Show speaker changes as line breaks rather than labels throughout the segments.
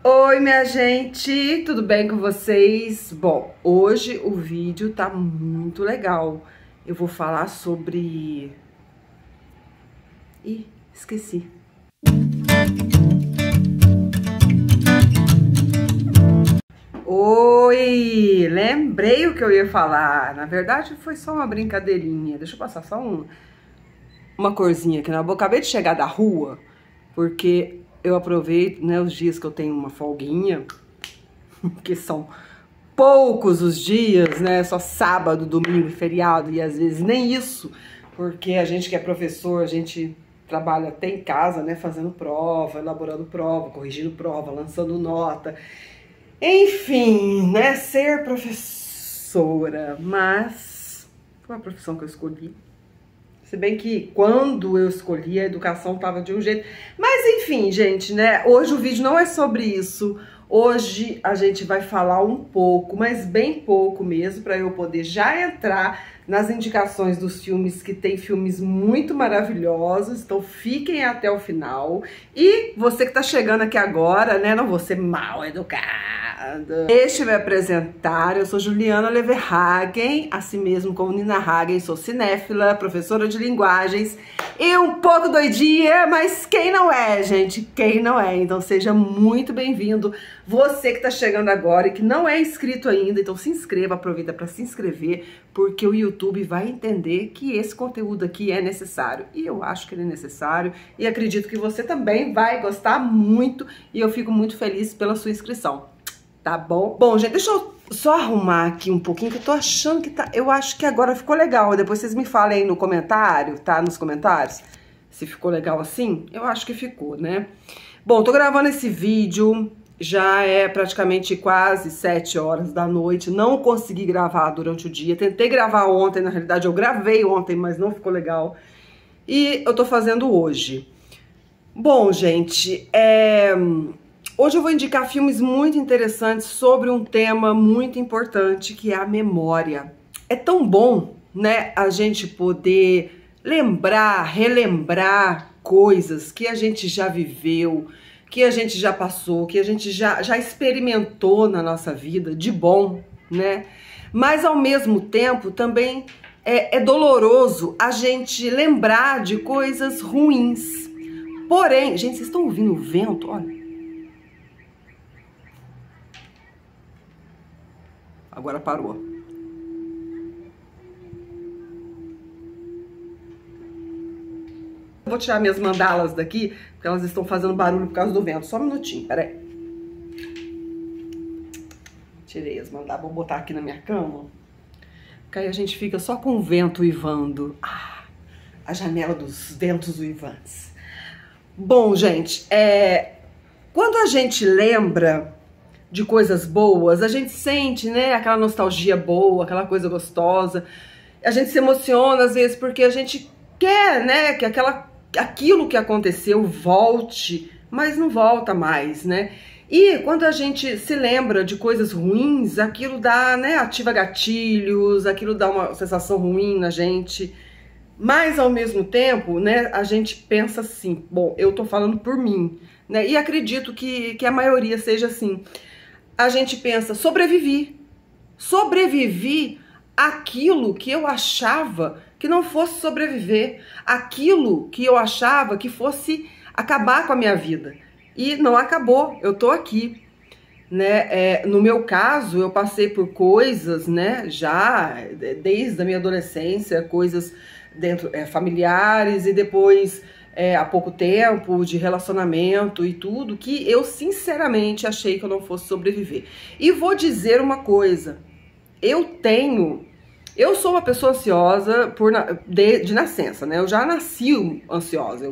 Oi, minha gente, tudo bem com vocês? Bom, hoje o vídeo tá muito legal. Eu vou falar sobre... Ih, esqueci. Oi, lembrei o que eu ia falar. Na verdade, foi só uma brincadeirinha. Deixa eu passar só uma corzinha aqui na boca. Acabei de chegar da rua, porque eu aproveito, né, os dias que eu tenho uma folguinha, que são poucos os dias, né, só sábado, domingo e feriado, e às vezes nem isso, porque a gente que é professor, a gente trabalha até em casa, né, fazendo prova, elaborando prova, corrigindo prova, lançando nota, enfim, né, ser professora, mas foi uma profissão que eu escolhi. Se bem que quando eu escolhi a educação estava de um jeito. Mas enfim, gente, né? Hoje o vídeo não é sobre isso. Hoje a gente vai falar um pouco, mas bem pouco mesmo, para eu poder já entrar nas indicações dos filmes, que tem filmes muito maravilhosos. Então fiquem até o final. E você que tá chegando aqui agora, né? Não vou ser mal educada. Deixa eu me apresentar. Eu sou Juliana Leverhagen, assim mesmo como Nina Hagen. Sou cinéfila, professora de linguagens e um pouco doidinha, mas quem não é, gente? Quem não é? Então seja muito bem-vindo. Você que tá chegando agora e que não é inscrito ainda, então se inscreva, aproveita para se inscrever, porque o YouTube vai entender que esse conteúdo aqui é necessário. E eu acho que ele é necessário e acredito que você também vai gostar muito e eu fico muito feliz pela sua inscrição. Tá bom? Bom, gente, deixa eu só arrumar aqui um pouquinho, que eu tô achando que tá... Eu acho que agora ficou legal. Depois vocês me falem aí no comentário, tá? Nos comentários, se ficou legal assim. Eu acho que ficou, né? Bom, tô gravando esse vídeo... Já é praticamente quase 7 horas da noite, não consegui gravar durante o dia, tentei gravar ontem, na realidade eu gravei ontem, mas não ficou legal, e eu tô fazendo hoje. Bom, gente, hoje eu vou indicar filmes muito interessantes sobre um tema muito importante, que é a memória. É tão bom, né, a gente poder lembrar, relembrar coisas que a gente já viveu, que a gente já passou, que a gente já experimentou na nossa vida, de bom, né? Mas, ao mesmo tempo, também é doloroso a gente lembrar de coisas ruins. Porém, gente, vocês estão ouvindo o vento? Olha. Agora parou. Vou tirar minhas mandalas daqui, porque elas estão fazendo barulho por causa do vento. Só um minutinho, peraí. Tirei as mandalas, vou botar aqui na minha cama. Porque aí a gente fica só com o vento uivando. Ah, a janela dos ventos uivantes. Bom, gente, quando a gente lembra de coisas boas, a gente sente, né, aquela nostalgia boa, aquela coisa gostosa. A gente se emociona, às vezes, porque a gente quer, né, que aquilo que aconteceu volte, mas não volta mais, né? E quando a gente se lembra de coisas ruins, aquilo dá, né, ativa gatilhos, aquilo dá uma sensação ruim na gente. Mas ao mesmo tempo, né, a gente pensa assim, bom, eu tô falando por mim, né? E acredito que a maioria seja assim. A gente pensa, sobrevivi àquilo que eu achava que não fosse sobreviver, aquilo que eu achava que fosse acabar com a minha vida. E não acabou, eu tô aqui, né? No meu caso, eu passei por coisas, né, já desde a minha adolescência, coisas familiares, e depois, há pouco tempo, de relacionamento e tudo, que eu sinceramente achei que eu não fosse sobreviver. E vou dizer uma coisa, eu sou uma pessoa ansiosa de nascença, né? Eu já nasci ansiosa,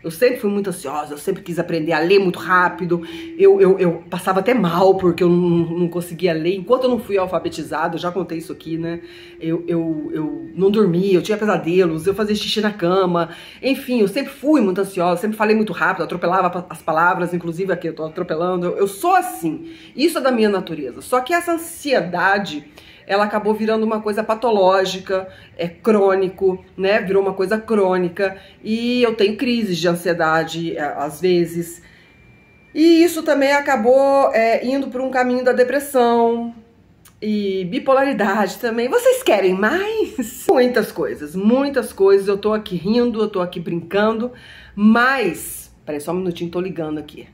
eu sempre fui muito ansiosa, eu sempre quis aprender a ler muito rápido, eu passava até mal porque eu não conseguia ler, enquanto eu não fui alfabetizada, eu já contei isso aqui, né? Eu não dormia, eu tinha pesadelos, eu fazia xixi na cama, enfim, eu sempre fui muito ansiosa, sempre falei muito rápido, atropelava as palavras, inclusive aqui eu tô atropelando, eu sou assim, isso é da minha natureza, só que essa ansiedade... ela acabou virando uma coisa patológica, crônico, né? Virou uma coisa crônica e eu tenho crises de ansiedade às vezes. E isso também acabou indo por um caminho da depressão e bipolaridade também. Vocês querem mais? Muitas coisas. Eu tô aqui rindo, eu tô aqui brincando, mas... Peraí, só um minutinho, tô ligando aqui.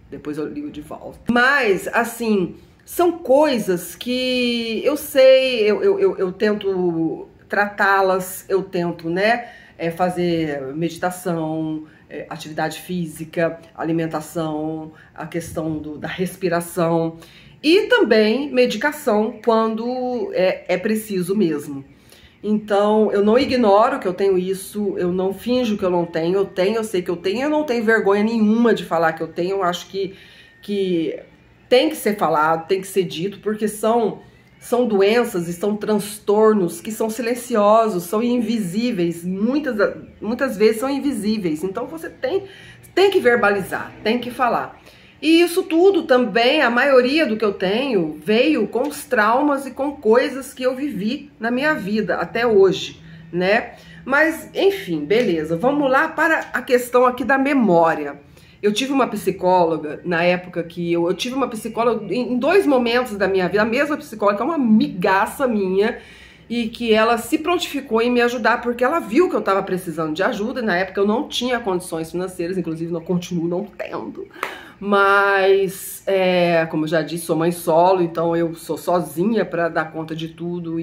Depois eu ligo de volta. Mas, assim, são coisas que eu sei, eu tento tratá-las, eu tento, né, fazer meditação, atividade física, alimentação, a questão da respiração e também medicação quando é preciso mesmo. Então, eu não ignoro que eu tenho isso, eu não finjo que eu não tenho, eu sei que eu tenho, eu não tenho vergonha nenhuma de falar que eu tenho, eu acho que tem que ser falado, tem que ser dito, porque são doenças e são transtornos que são silenciosos, são invisíveis, muitas vezes são invisíveis, então você tem que verbalizar, tem que falar. E isso tudo também, a maioria do que eu tenho, veio com os traumas e com coisas que eu vivi na minha vida até hoje, né? Mas, enfim, beleza. Vamos lá para a questão aqui da memória. Eu tive uma psicóloga, na época que eu tive uma psicóloga em 2 momentos da minha vida, a mesma psicóloga, que é uma amigaça minha, e que ela se prontificou em me ajudar, porque ela viu que eu estava precisando de ajuda, e na época eu não tinha condições financeiras, inclusive eu continuo não tendo. Mas, como eu já disse, sou mãe solo, então eu sou sozinha para dar conta de tudo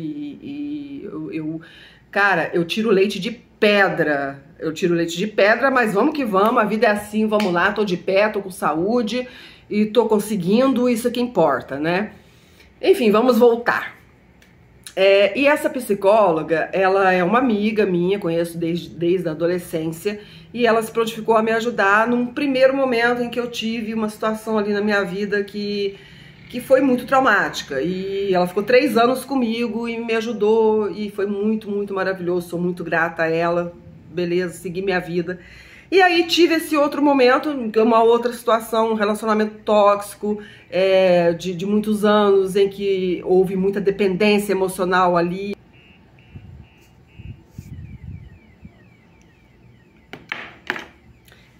cara, eu tiro leite de pedra. Eu tiro leite de pedra, mas vamos que vamos, a vida é assim, vamos lá, tô de pé, tô com saúde e tô conseguindo, isso que importa, né? Enfim, vamos voltar. E essa psicóloga, ela é uma amiga minha, conheço desde a adolescência, e ela se prontificou a me ajudar num primeiro momento em que eu tive uma situação ali na minha vida que foi muito traumática. E ela ficou 3 anos comigo e me ajudou, e foi muito, muito maravilhoso, sou muito grata a ela, beleza, segui minha vida. E aí tive esse outro momento, uma outra situação, um relacionamento tóxico, de muitos anos, em que houve muita dependência emocional ali.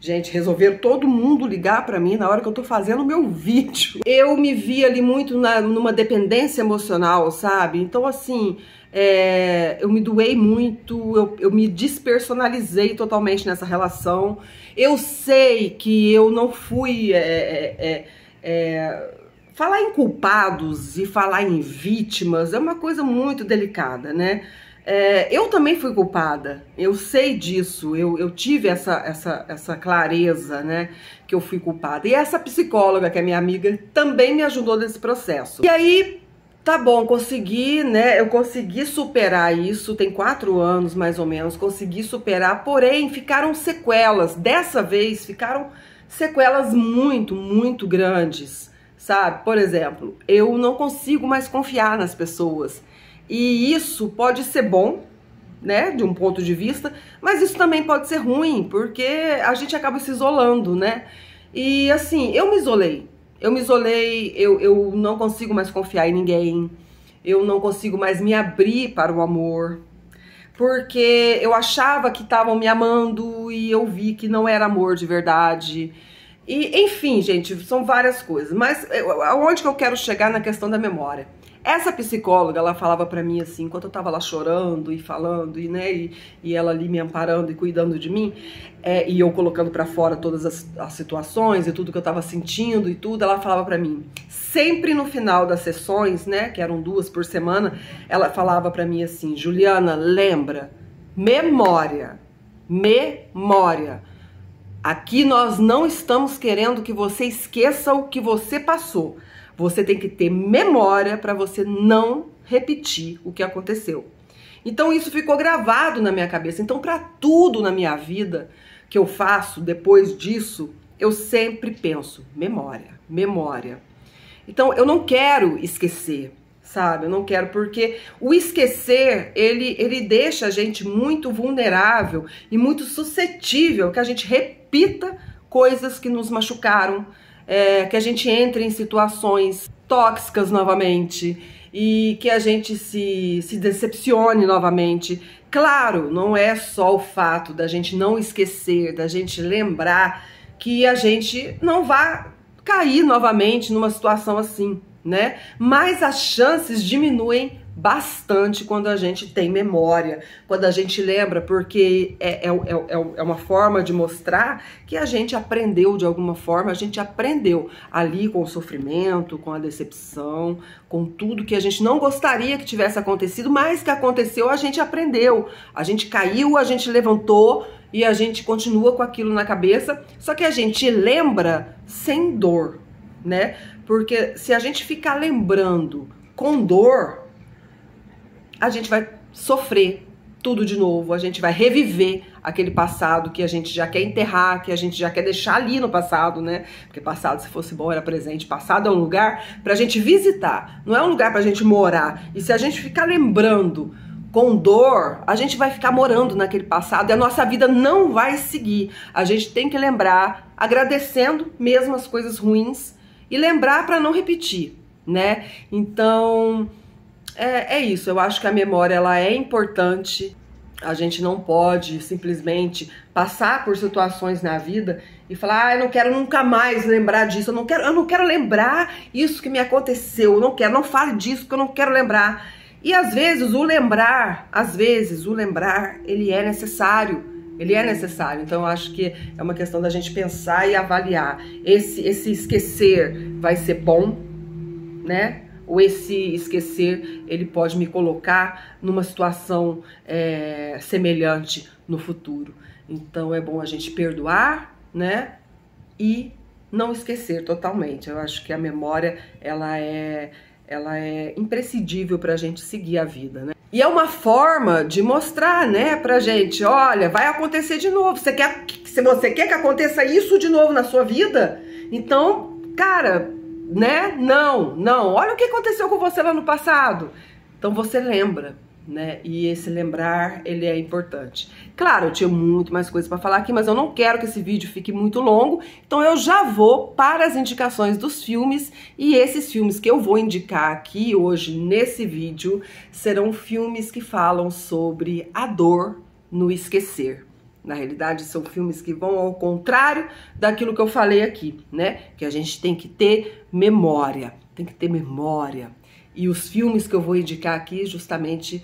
Gente, resolveram todo mundo ligar pra mim na hora que eu tô fazendo o meu vídeo. Eu me vi ali muito numa dependência emocional, sabe? Então, assim, eu me doei muito, eu me despersonalizei totalmente nessa relação. Eu sei que eu não fui... falar em culpados e falar em vítimas é uma coisa muito delicada, né? Eu também fui culpada, eu sei disso, eu tive essa clareza, né, que eu fui culpada. E essa psicóloga, que é minha amiga, também me ajudou nesse processo. E aí, tá bom, consegui, né, eu consegui superar isso, tem 4 anos mais ou menos, consegui superar, porém ficaram sequelas, dessa vez ficaram sequelas muito, muito grandes, sabe? Por exemplo, eu não consigo mais confiar nas pessoas. E isso pode ser bom, né, de um ponto de vista, mas isso também pode ser ruim, porque a gente acaba se isolando, né? E assim, eu me isolei, eu não consigo mais confiar em ninguém, eu não consigo mais me abrir para o amor, porque eu achava que estavam me amando e eu vi que não era amor de verdade. E, enfim, gente, são várias coisas, mas aonde que eu quero chegar na questão da memória? Essa psicóloga, ela falava pra mim assim, enquanto eu tava lá chorando e falando, e ela ali me amparando e cuidando de mim, e eu colocando pra fora todas as situações e tudo que eu tava sentindo e tudo, ela falava pra mim, sempre no final das sessões, né, que eram 2 por semana, ela falava pra mim assim, Juliana, lembra, memória, aqui nós não estamos querendo que você esqueça o que você passou. Você tem que ter memória para você não repetir o que aconteceu. Então isso ficou gravado na minha cabeça. Então para tudo na minha vida que eu faço depois disso, eu sempre penso memória. Então eu não quero esquecer, sabe? Eu não quero, porque o esquecer, ele deixa a gente muito vulnerável e muito suscetível que a gente repita coisas que nos machucaram, que a gente entre em situações tóxicas novamente e que a gente se decepcione novamente. Claro, não é só o fato da gente não esquecer, da gente lembrar que a gente não vá cair novamente numa situação assim, né? Mas as chances diminuem bastante quando a gente tem memória, quando a gente lembra, porque é uma forma de mostrar que a gente aprendeu de alguma forma, a gente aprendeu ali com o sofrimento, com a decepção, com tudo que a gente não gostaria que tivesse acontecido, mas que aconteceu, a gente aprendeu, a gente caiu, a gente levantou e a gente continua com aquilo na cabeça, só que a gente lembra sem dor, né? Porque se a gente ficar lembrando com dor, a gente vai sofrer tudo de novo, a gente vai reviver aquele passado que a gente já quer enterrar, que a gente já quer deixar ali no passado, né? Porque passado, se fosse bom, era presente. Passado é um lugar pra gente visitar, não é um lugar pra gente morar. E se a gente ficar lembrando com dor, a gente vai ficar morando naquele passado e a nossa vida não vai seguir. A gente tem que lembrar, agradecendo mesmo as coisas ruins e lembrar pra não repetir, né? Então... É isso, eu acho que a memória ela é importante, a gente não pode simplesmente passar por situações na vida e falar, eu não quero nunca mais lembrar disso, eu não quero lembrar isso que me aconteceu, não fale disso porque eu não quero lembrar. E às vezes o lembrar, ele é necessário, então eu acho que é uma questão da gente pensar e avaliar, esse esquecer vai ser bom, né? Ou esse esquecer, ele pode me colocar numa situação semelhante no futuro. Então é bom a gente perdoar, né? E não esquecer totalmente. Eu acho que a memória, ela é imprescindível pra gente seguir a vida, né? E é uma forma de mostrar, né, pra gente, olha, vai acontecer de novo. Se você quer que aconteça isso de novo na sua vida, então, cara... né? Não, olha o que aconteceu com você lá no passado. Então você lembra, né? E esse lembrar, ele é importante. Claro, eu tinha muito mais coisas para falar aqui, mas eu não quero que esse vídeo fique muito longo, então eu já vou para as indicações dos filmes, e esses filmes que eu vou indicar aqui hoje nesse vídeo serão filmes que falam sobre a dor no esquecer. Na realidade, são filmes que vão ao contrário daquilo que eu falei aqui, né? Que a gente tem que ter memória, E os filmes que eu vou indicar aqui, justamente,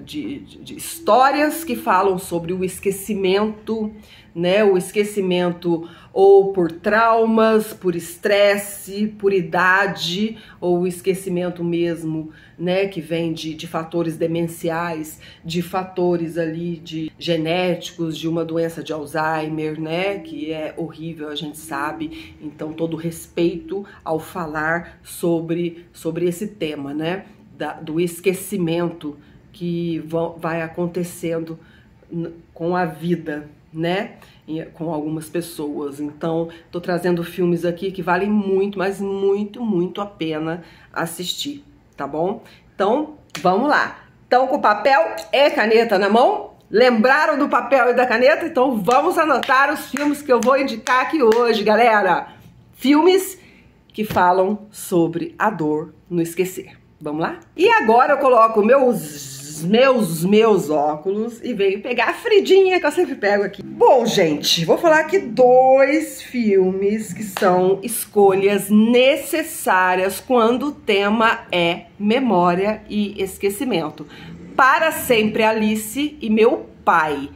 de histórias que falam sobre o esquecimento, né? O esquecimento ou por traumas, por estresse, por idade, ou o esquecimento mesmo, né? Que vem de fatores demenciais, de fatores ali de genéticos, de uma doença de Alzheimer, né? Que é horrível, a gente sabe. Então, todo respeito ao falar sobre esse tema, né? Do esquecimento que vai acontecendo com a vida, né? Com algumas pessoas. Então, tô trazendo filmes aqui que valem muito, mas muito a pena assistir, tá bom? Então, vamos lá. Estão com papel e caneta na mão? Lembraram do papel e da caneta? Então, vamos anotar os filmes que eu vou indicar aqui hoje, galera. Filmes que falam sobre a dor no esquecer. Vamos lá? E agora eu coloco meus óculos e venho pegar a Fridinha que eu sempre pego aqui. Bom, gente, vou falar aqui 2 filmes que são escolhas necessárias quando o tema é memória e esquecimento. Para Sempre Alice e Meu Pai.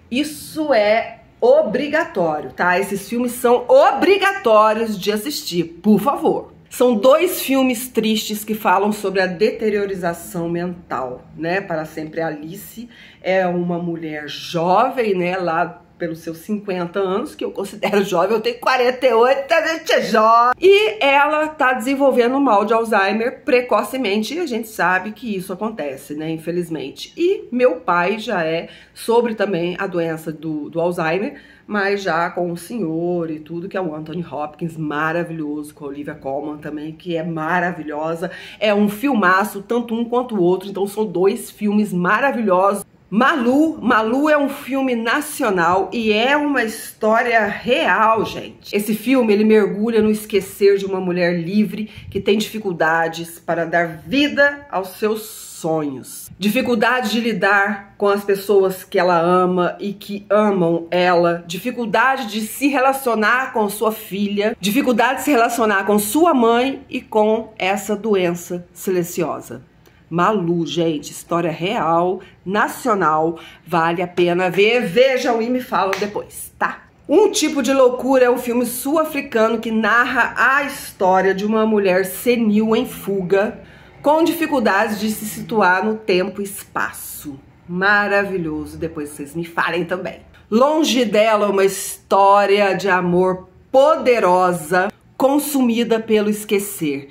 Isso é obrigatório, tá? Esses filmes são obrigatórios de assistir, por favor. São 2 filmes tristes que falam sobre a deteriorização mental, né? Para Sempre Alice é uma mulher jovem, né? Lá pelos seus 50 anos, que eu considero jovem, eu tenho 48, a gente é jovem. E ela tá desenvolvendo mal de Alzheimer precocemente, e a gente sabe que isso acontece, né? Infelizmente. E Meu Pai já é sobre também a doença do Alzheimer, mas já com o senhor e tudo, que é o Anthony Hopkins, maravilhoso, com a Olivia Colman também, que é maravilhosa. É um filmaço, tanto um quanto o outro, então são 2 filmes maravilhosos. Malu é um filme nacional e é uma história real, gente. Esse filme, ele mergulha no esquecer de uma mulher livre que tem dificuldades para dar vida aos seus sonhos. Dificuldade de lidar com as pessoas que ela ama e que amam ela. Dificuldade de se relacionar com sua filha. Dificuldade de se relacionar com sua mãe e com essa doença silenciosa. Malu, gente, história real, nacional, vale a pena ver, vejam e me falam depois, tá? Um Tipo de Loucura é um filme sul-africano que narra a história de uma mulher senil em fuga, com dificuldades de se situar no tempo e espaço. Maravilhoso, depois vocês me falem também. Longe dela, uma história de amor poderosa, consumida pelo esquecer.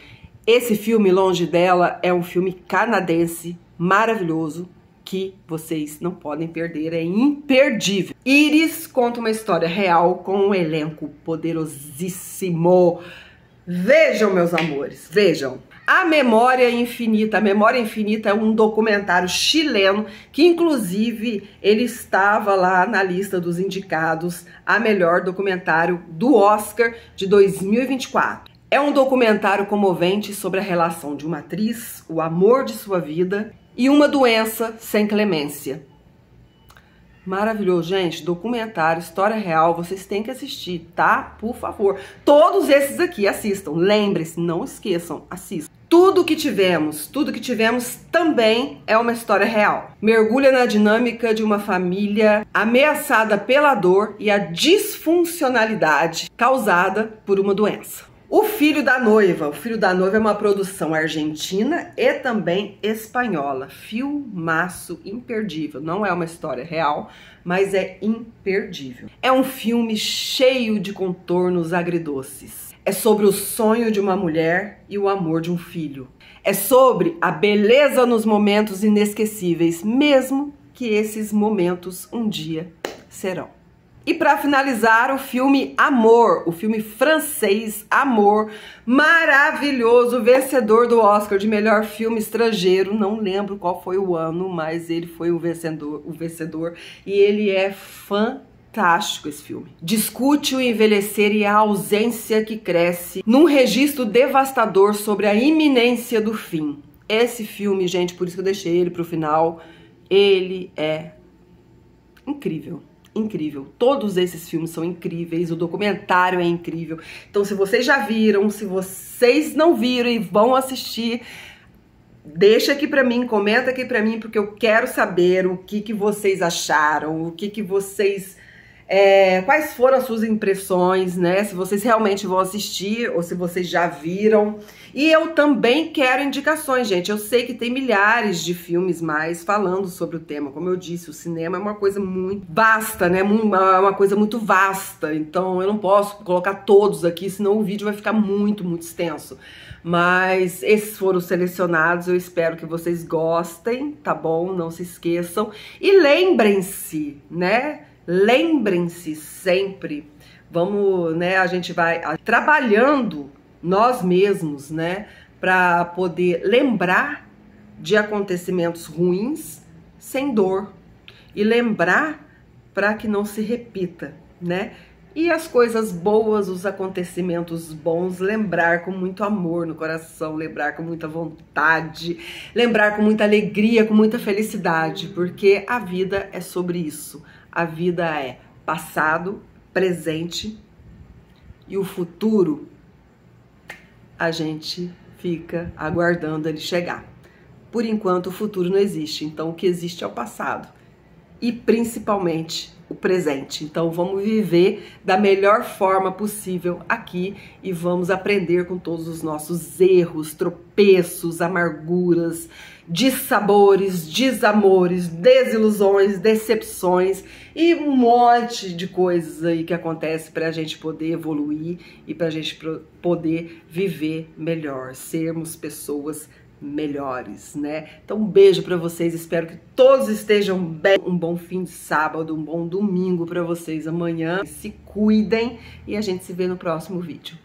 Esse filme, Longe dela, é um filme canadense maravilhoso que vocês não podem perder, é imperdível. Iris conta uma história real com um elenco poderosíssimo. Vejam, meus amores, vejam. A Memória Infinita. A Memória Infinita é um documentário chileno que, inclusive, ele estava lá na lista dos indicados a melhor documentário do Oscar de 2024. É um documentário comovente sobre a relação de uma atriz, o amor de sua vida e uma doença sem clemência. Maravilhoso, gente. Documentário, história real, vocês têm que assistir, tá? Por favor. Todos esses aqui, assistam. Lembre-se, não esqueçam, assistam. Tudo que tivemos também é uma história real. Mergulha na dinâmica de uma família ameaçada pela dor e a disfuncionalidade causada por uma doença. O Filho da Noiva. O Filho da Noiva é uma produção argentina e também espanhola. Filmaço imperdível. Não é uma história real, mas é imperdível. É um filme cheio de contornos agridoces. É sobre o sonho de uma mulher e o amor de um filho. É sobre a beleza nos momentos inesquecíveis, mesmo que esses momentos um dia serão. E para finalizar, o filme Amor, o filme francês Amor, maravilhoso, vencedor do Oscar de melhor filme estrangeiro. Não lembro qual foi o ano, mas ele foi o vencedor e ele é fantástico esse filme. Discute o envelhecer e a ausência que cresce num registro devastador sobre a iminência do fim. Esse filme, gente, por isso que eu deixei ele pro final, ele é incrível. Incrível, todos esses filmes são incríveis, o documentário é incrível. Então, se vocês já viram, se vocês não viram e vão assistir, deixa aqui pra mim, comenta aqui pra mim, porque eu quero saber o que vocês acharam, o que vocês... quais foram as suas impressões, né? Se vocês realmente vão assistir ou se vocês já viram. E eu também quero indicações, gente. Eu sei que tem milhares de filmes mais falando sobre o tema. Como eu disse, o cinema é uma coisa muito vasta, né? Uma coisa muito vasta. Então eu não posso colocar todos aqui, senão o vídeo vai ficar muito extenso. Mas esses foram selecionados, eu espero que vocês gostem, tá bom? Não se esqueçam. E lembrem-se, né? Lembrem-se sempre, vamos, né, a gente vai trabalhando nós mesmos, né, para poder lembrar de acontecimentos ruins sem dor e lembrar para que não se repita, né? E as coisas boas, os acontecimentos bons, lembrar com muito amor no coração, lembrar com muita vontade, lembrar com muita alegria, com muita felicidade, porque a vida é sobre isso. A vida é passado, presente e o futuro a gente fica aguardando ele chegar. Por enquanto o futuro não existe, então o que existe é o passado e principalmente o presente. Então vamos viver da melhor forma possível aqui e vamos aprender com todos os nossos erros, tropeços, amarguras, dissabores, desamores, desilusões, decepções e um monte de coisas aí que acontece para a gente poder evoluir e para a gente poder viver melhor, sermos pessoas melhores, né? Então um beijo para vocês, espero que todos estejam bem, um bom fim de sábado, um bom domingo para vocês amanhã, se cuidem e a gente se vê no próximo vídeo.